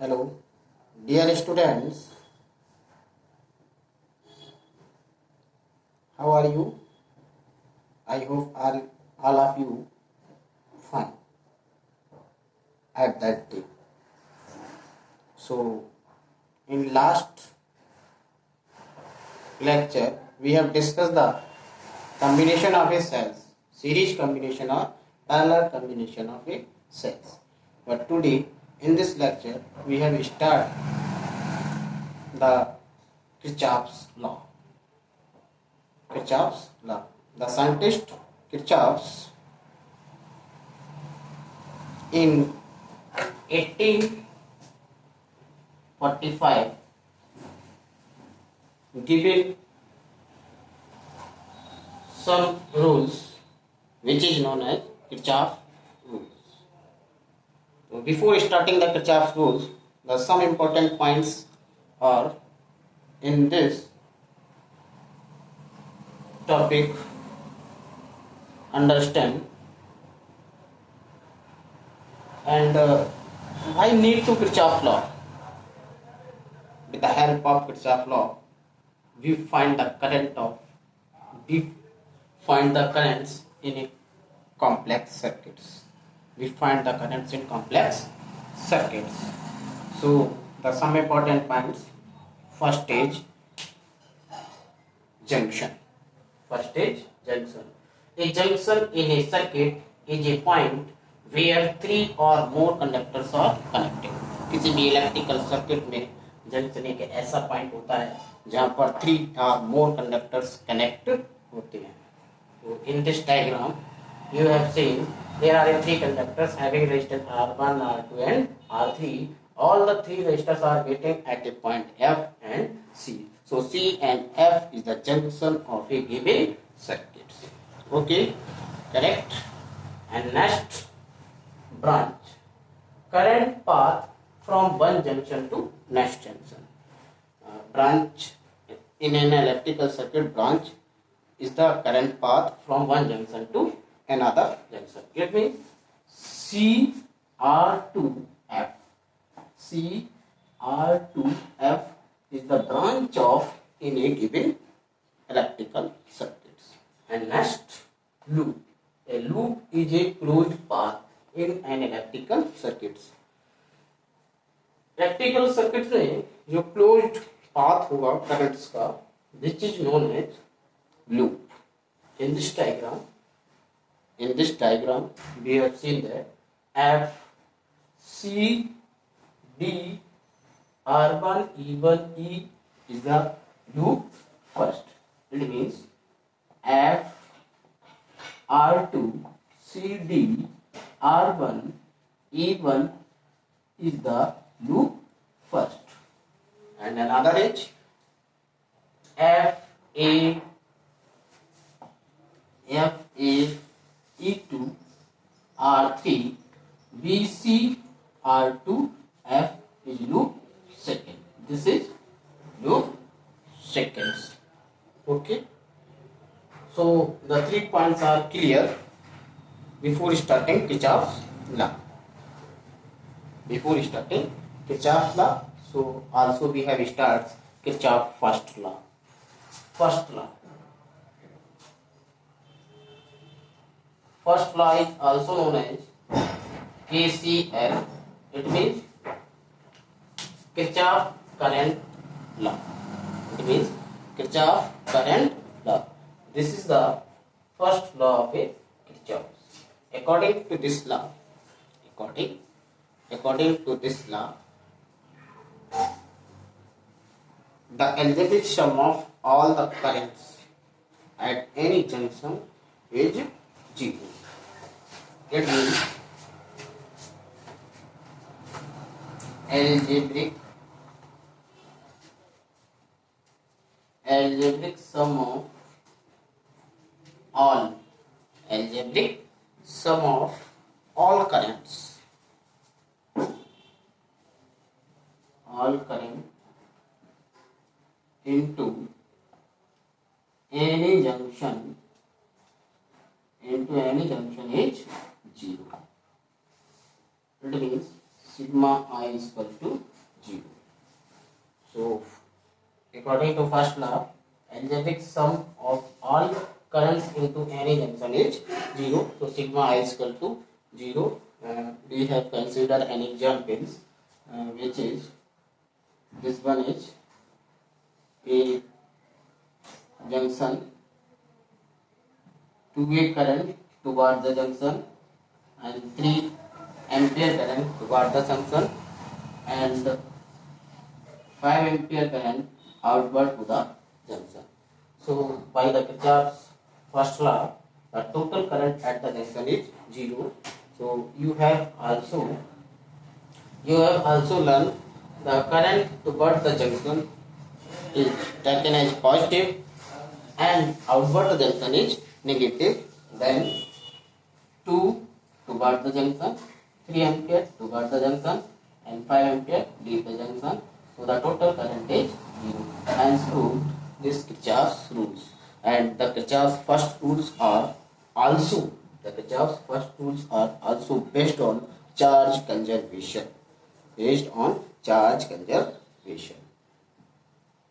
Hello, dear students, how are you? I hope all of you fine at that day. So, in last lecture, we have discussed the combination of a cells, series combination or parallel combination of a cells. But today, in this lecture, we have started the Kirchhoff's law. Kirchhoff's law. The scientist Kirchhoff's in 1845 given some rules which is known as Kirchhoff rules. So before starting the Kirchhoff rules, the some important points are in this topic. Understand and I need to Kirchhoff law. With the help of Kirchhoff law, we find the currents in a complex circuits. We find the currents in complex circuits. So the some important points. First stage junction. First stage junction. A junction in a circuit is a point where three or more conductors are connected. किसी भी electrical circuit में junction एक ऐसा point होता है जहां पर 3 or more conductors connect होते हैं. So in this diagram you have seen there are 3 conductors having resistance R1, R2 and R3. All the 3 resistors are meeting at a point F and C. So C and F is the junction of a given circuit. Okay, correct. And next branch, current path from one junction to next junction. Branch in an electrical circuit, branch is the current path from one junction to another junction. Let me CR2F. CR2F is the branch of in a given electrical circuits. And next loop. A loop is a closed path in an electrical circuits. Electrical circuit में जो closed path होगा currents का, which is known as loop. In this diagram we have seen that F C D R1 E1 E is the loop first. It means F R2 CD R1 E1 is the loop first. And another is F A E2 R3 BC R2 F is loop second. This is loop seconds. Okay. So the 3 points are clear before starting Kirchhoff's law. So also we have started Kirchhoff first law. First law is also known as KCL. It means Kirchhoff current law. This is the first law of a Kirchhoff. According to this law, the algebraic sum of all the currents at any junction is 0. It means algebraic sum of all currents into any junction is 0. It means sigma I is equal to 0. So according to first law, algebraic sum of all currents into any junction is 0. So sigma I is equal to 0. We have considered an examples, which is this one is a junction, 2A current toward the junction and 3 ampere current toward the junction and 5 ampere current outward to the junction. So by the Kirchhoff's first law, the total current at the junction is 0. So you have also learned the current toward the junction is taken as positive and outward the junction is negative. Then 2 toward the junction, 3 ampere toward the junction and 5 ampere leave the junction. So the total current is 0. Hence proved this Kirchhoff's rules. And the Kirchhoff's first rules are also based on charge conservation.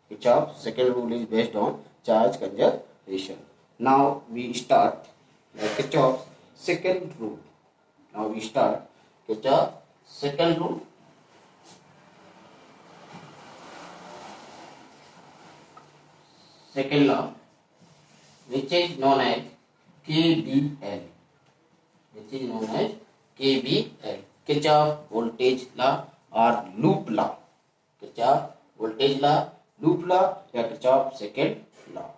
Kirchhoff's second rule is based on charge conservation. Now we start Kirchhoff's second rule. Second law, which is known as KVL. Kirchhoff voltage law or loop law. Kirchhoff voltage law, loop law, or Kirchhoff second law.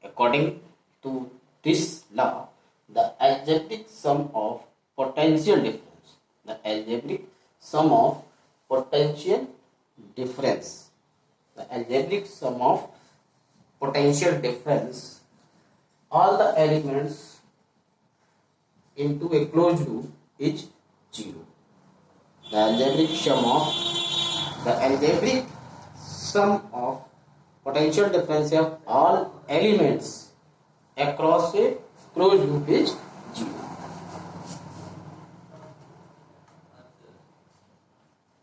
According to this law, the algebraic sum of potential difference, all the elements into a closed loop is 0. The algebraic sum of potential difference of all elements across a closed loop is 0.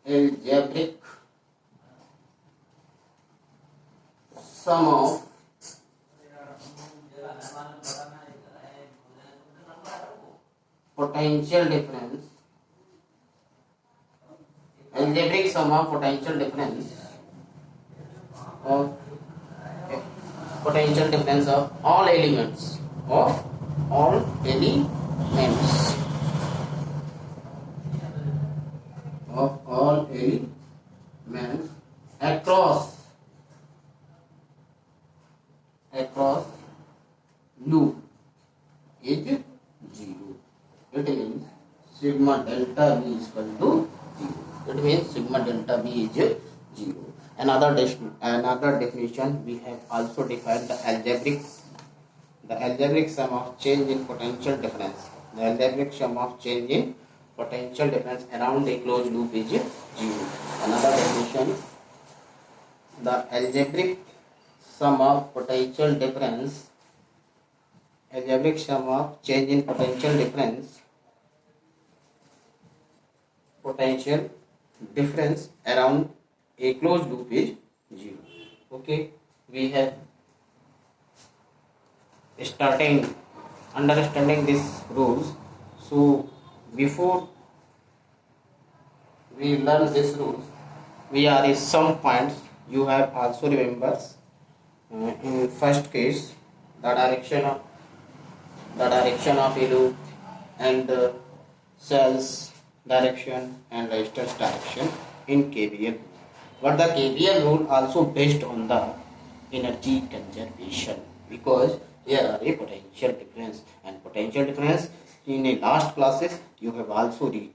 Algebraic sum of potential difference of all elements across loop is 0. It means sigma delta V is equal to 0. Another definition, we have also defined the algebraic sum of change in potential difference. The algebraic sum of change in potential difference around a closed loop is 0. Another definition, the algebraic sum of change in potential difference around a closed loop is 0. Okay, we have starting understanding these rules. So before we learn these rules, we are in some points you have also remembers. In first case, the direction of a loop and cells direction and resistors direction in KVL. But the KVL rule also based on the energy conservation, because there are a potential difference, and potential difference in a last classes you have also read.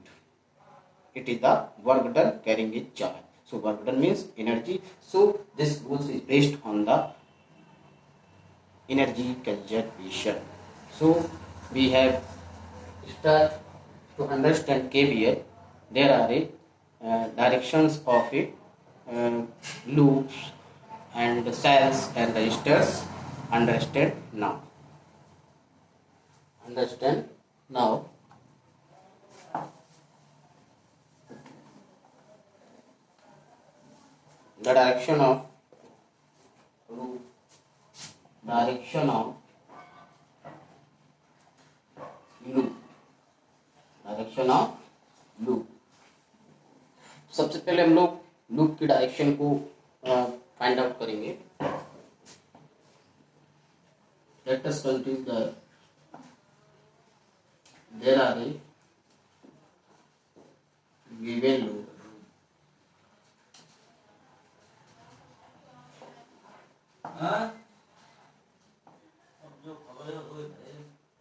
It is the work done carrying a charge. So work done means energy. So this rule is based on the energy conservation. So we have start to understand KVL. There are directions of it, loops and cells and resistors. Understand now. the direction of loop, direction of loop, direction of loop. सबसे पहले हम लोग loop की डायरेक्शन को find out करेंगे। Let us consider there are a given loop,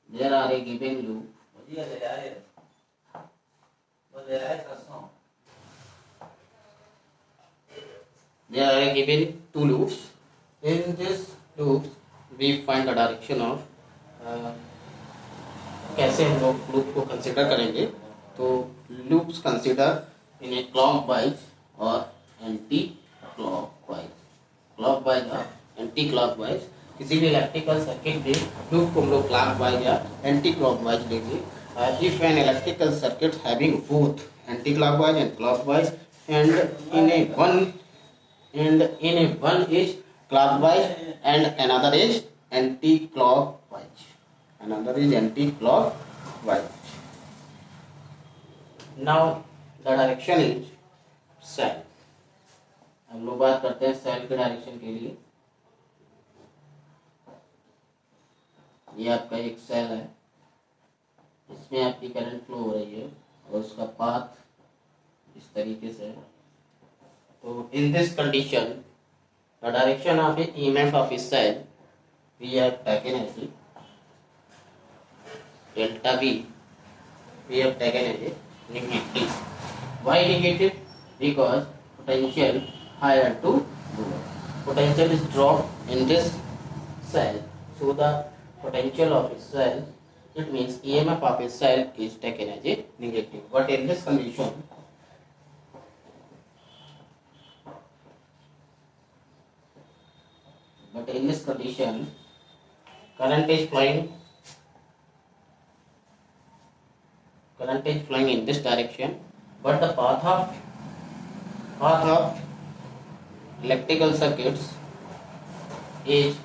there are a given loop, there are a given two loops. In this loops we find the direction of कैसे हम लोग लूप को consider करेंगे। तो loops consider in A clockwise और anti clockwise, clockwise और anti clockwise. किसी भी इलेक्ट्रिकल सर्किट के लूप को हम लोग क्लॉकवाइज या एंटी क्लॉकवाइज लेंगे। If an electrical circuit having both anti clockwise and clockwise and in a one is clockwise and another is anti-clockwise, now the direction is cell। हम लोग बात करते हैं सेल के डायरेक्शन के लिए। ये आपका एक सेल है, इसमें आपकी करंट फ्लो हो रही है और उसका पाथ इस तरीके से है। तो in this condition the direction of EMF of a cell we have taken as delta V, we have taken as negative. Why negative? Because potential higher to lower, potential is dropped in this cell, so the potential of a cell, it means EMF of a cell is taken as a negative. But in this condition current is flowing in this direction, but the path of electrical circuits is,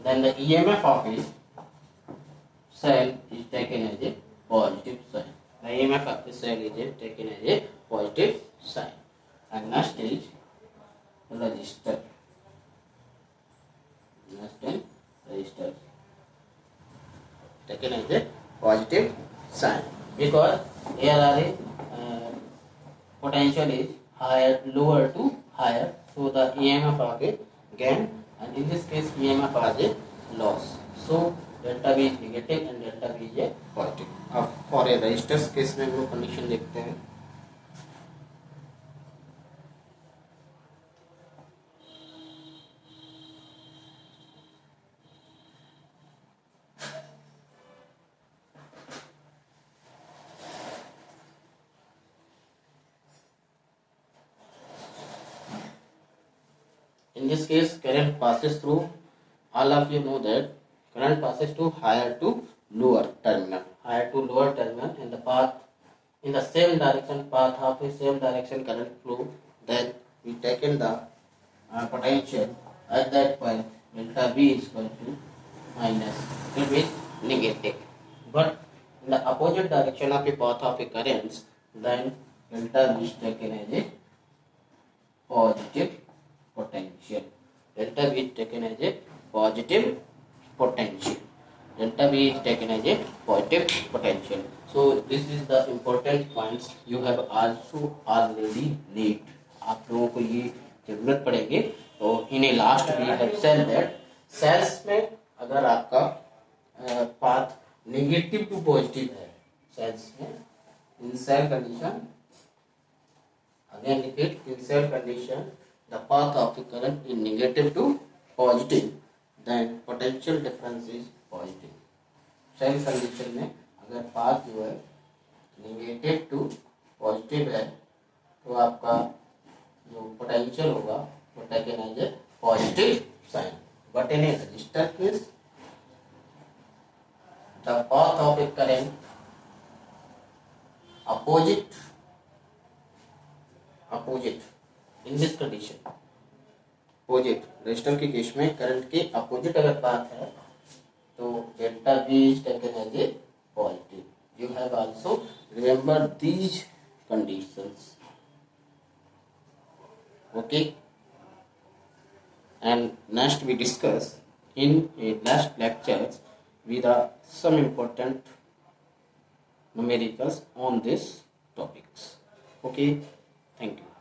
then the EMF of a cell is taken as a positive sign. The EMF of the cell is taken as a positive sign. And next is resistor. Taken as a positive sign because here are a potential is higher, lower to higher, so the EMF of a gain, and in this case EMF as a loss. So delta V is negative and delta V is a positive. अब for a resistor case में हम लोग condition देखते हैं। In this case, current passes through, all of you know that current passes to higher to lower terminal, and the path in the same direction, path of the same direction current flow. Then we taken the potential at that point, delta V is equal to minus, it means negative. But in the opposite direction of the path of the currents, then delta V is taken as a positive potential. Delta V is taken as a positive potential. Delta V is taken as a positive potential. So this is the important points you have also already need. आप लोगों को ये जरूरत पड़ेगी। तो in last we have said that cells में अगर आपका पाथ नेगेटिव टू पॉजिटिव है, सेल्स में in cell condition, again repeat, in cell condition the path of the current is negative to positive, then potential difference is positive. Cell condition में अगर path जो है negative to positive है तो आपका जो पोटेंशियल होगा वो taken as a positive sign. But in a resistor case the path of a current opposite in this condition, opposite resistor के केस में करंट के अपोजिट अगर पाथ है तो delta V is taken as a positive. You have also remember these conditions. Okay, and next we discuss in a last lectures with some important numericals on this topics. Okay, thank you.